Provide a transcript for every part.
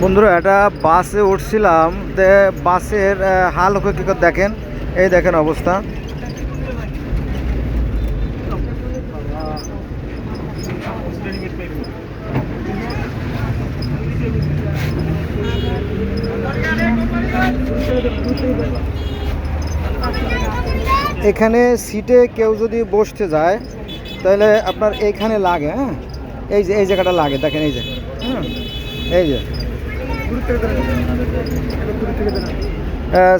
বন্ধুরা একটা বাসে উঠছিলাম, বাসের হাল হয়ে কী করে দেখেন, এই দেখেন অবস্থা। এখানে সিটে কেউ যদি বসতে যায় তাহলে আপনার এইখানে লাগে, হ্যাঁ এই যে এই জায়গাটা লাগে, দেখেন এই যে, এই যে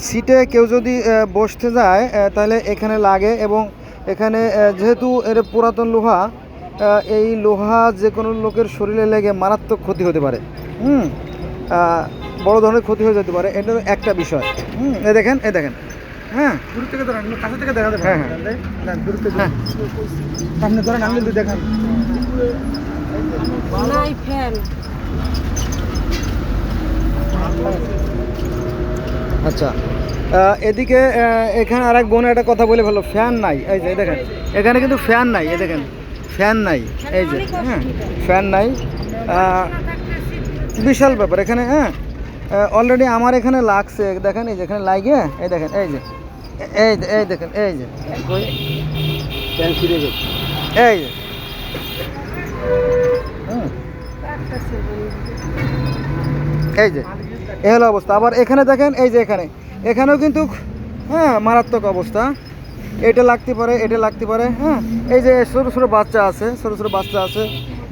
সিটে কেউ যদি বসতে যায় তাহলে এখানে লাগে। এবং এখানে যেহেতু এর পুরাতন লোহা, এই লোহা যে কোনো লোকের শরীরে লেগে মারাত্মক ক্ষতি হতে পারে, বড় ধরনের ক্ষতি হয়ে যেতে পারে। এটা একটা বিষয়। এ দেখেন, এ দেখেন, হ্যাঁ দূর থেকে ধরেন, কাছে থেকে দেখা যাবে, হ্যাঁ হ্যাঁ দূর থেকে সামনে ধরেন, আঙুল দিয়ে দেখান। আচ্ছা, এদিকে এখানে আর এক বোন একটা কথা বলে ভালো, ফ্যান নাই। এই যে দেখেন, এখানে কিন্তু ফ্যান নাই, এই দেখেন ফ্যান নাই, এই যে হ্যাঁ ফ্যান নাই, বিশাল ব্যাপার এখানে। হ্যাঁ অলরেডি আমার এখানে লাগছে, দেখেন এই যে এখানে লাগে, এই দেখেন এই যে, এই দেখেন এই যে, এই যে এই যে এ হলো অবস্থা। আবার এখানে দেখেন, এই যে এখানেও কিন্তু হ্যাঁ মারাত্মক অবস্থা। এটা লাগতে পারে, এটা লাগতে পারে। হ্যাঁ এই যে ছোটো ছোটো বাচ্চা আছে, ছোটো ছোটো বাচ্চা আছে,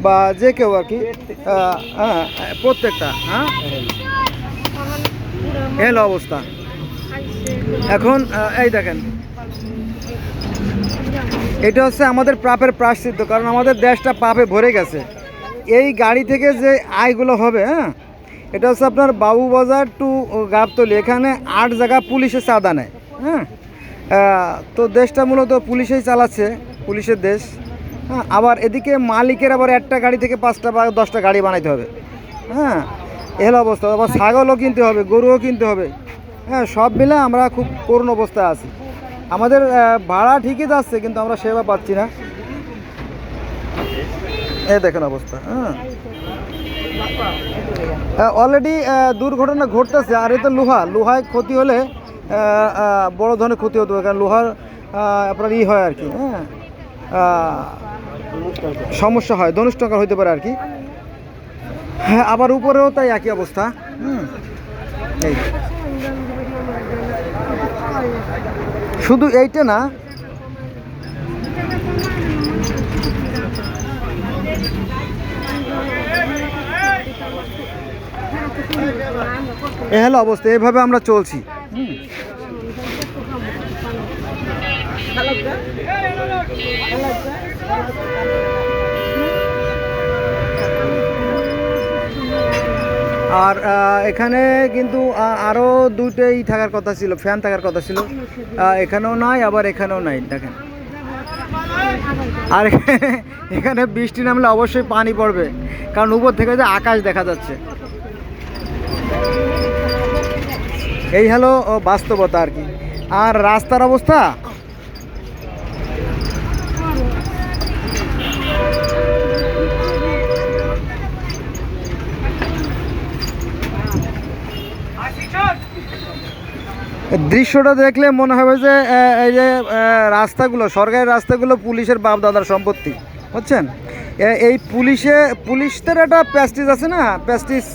বা যে কেউ আর কি, হ্যাঁ প্রত্যেকটা, হ্যাঁ এ হলো অবস্থা। এখন এই দেখেন, এটা হচ্ছে আমাদের পাপের প্রায়শ্চিত্ত, কারণ আমাদের দেশটা পাপে ভরে গেছে। এই গাড়ি থেকে যে আয়গুলো হবে, হ্যাঁ এটা হচ্ছে আপনার বাবুবাজার টু গাবতলী, এখানে 8 জায়গা পুলিশে চাঁদা নেয়। হ্যাঁ তো দেশটা মূলত পুলিশেই চালাচ্ছে, পুলিশের দেশ। হ্যাঁ আবার এদিকে মালিকের আবার একটা গাড়ি থেকে 5টা বা 10টা গাড়ি বানাইতে হবে। হ্যাঁ এর অবস্থা। আবার ছাগলও কিনতে হবে, গরুও কিনতে হবে। হ্যাঁ সব মিলে আমরা খুব করুণ অবস্থায় আছি। আমাদের ভাড়া ঠিকই যাচ্ছে, কিন্তু আমরা সেবা পাচ্ছি না। এই দেখেন অবস্থা। অলরেডি দুর্ঘটনা ঘটতেছে। আর এতে লোহায় ক্ষতি হলে বড় ধরনের ক্ষতি হতে পারে, কারণ লোহার আপনার হয় আর কি, হ্যাঁ সমস্যা হয়, ধনুষ্টঙ্কার হতে পারে আর কি। হ্যাঁ আবার উপরেও তাই একই অবস্থা। এই শুধু এইটা না, এ হলো অবস্থা। এভাবে আমরা চলছি। আর এখানে কিন্তু আরও দুটোই থাকার কথা ছিল, ফ্যান থাকার কথা ছিল, এখানেও নাই, আবার এখানেও নাই। দেখেন, আর এখানে বৃষ্টি নামলে অবশ্যই পানি পড়বে, কারণ উপর থেকে যে আকাশ দেখা যাচ্ছে। এই হলো বাস্তবতা আর কি। আর রাস্তার অবস্থা, দৃশ্যটা দেখলে মনে হবে যে এই যে রাস্তাগুলো, সরকারি রাস্তাগুলো পুলিশের বাপ দাদার সম্পত্তি, বুঝছেন। এই পুলিশদের একটা প্যাস্টিস আছে না, প্যাস্টিস।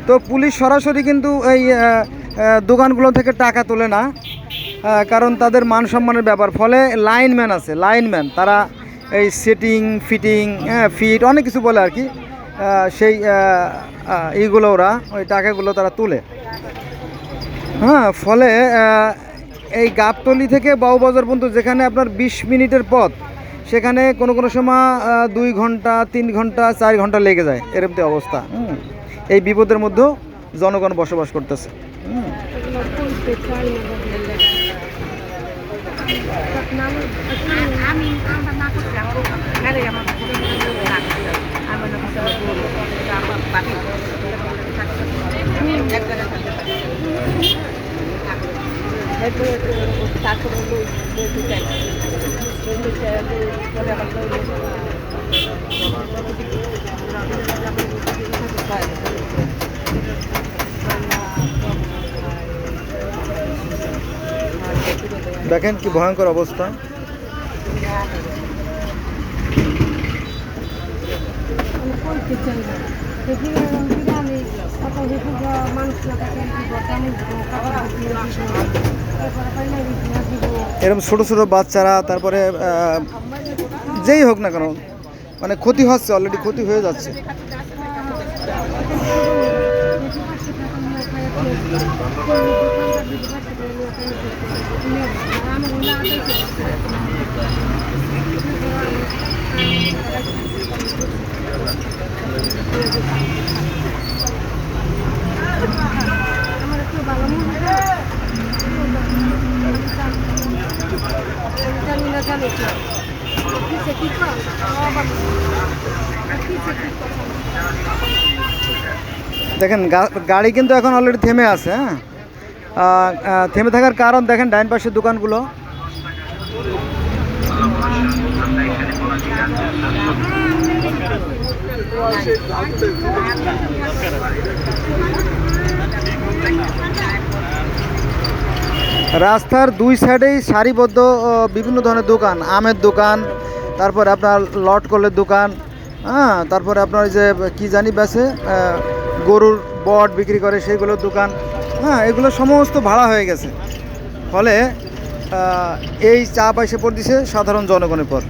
তো পুলিশ সরাসরি কিন্তু এই দোকানগুলো থেকে টাকা তোলে না, কারণ তাদের মান সম্মানের ব্যাপার। ফলে লাইনম্যান আছে, লাইনম্যান তারা এই সেটিং ফিটিং ফিট অনেক কিছু বলে আর কি, সেই এইগুলো ওরা ওই টাকাগুলো তারা তুলে। হ্যাঁ ফলে এই গাবতলী থেকে বাবুবাজার পর্যন্ত, যেখানে আপনার 20 মিনিটের পথ, সেখানে কোনো কোনো সময় 2 ঘন্টা 3 ঘন্টা 4 ঘন্টা লেগে যায়। এরকম অবস্থা। এই বিপদের মধ্যেও জনগণ বসবাস করতেছে। দেখেন কি ভয়ঙ্কর অবস্থা। এরকম ছোট ছোট বাচ্চারা, তারপরে যেই হোক না কেন, মানে ক্ষতি হচ্ছে, অলরেডি ক্ষতি হয়ে যাচ্ছে। দেখেন গাড়ি কিন্তু এখন অলরেডি থেমে আছে। হ্যাঁ, থেমে থাকার কারণ দেখেন ডাইন পাশের দোকানগুলো। রাস্তার দুই সাইডেই সারিবদ্ধ বিভিন্ন ধরনের দোকান, আমের দোকান, তারপর আপনার লটকলের দোকান, হ্যাঁ, তারপরে আপনার যে কি জানি বেছে গরুর বট বিক্রি করে সেইগুলোর দোকান, হ্যাঁ, এগুলো সমস্ত ভাড়া হয়ে গেছে। ফলে এই চাপ এসে পড়তেছে সাধারণ জনগণের পর।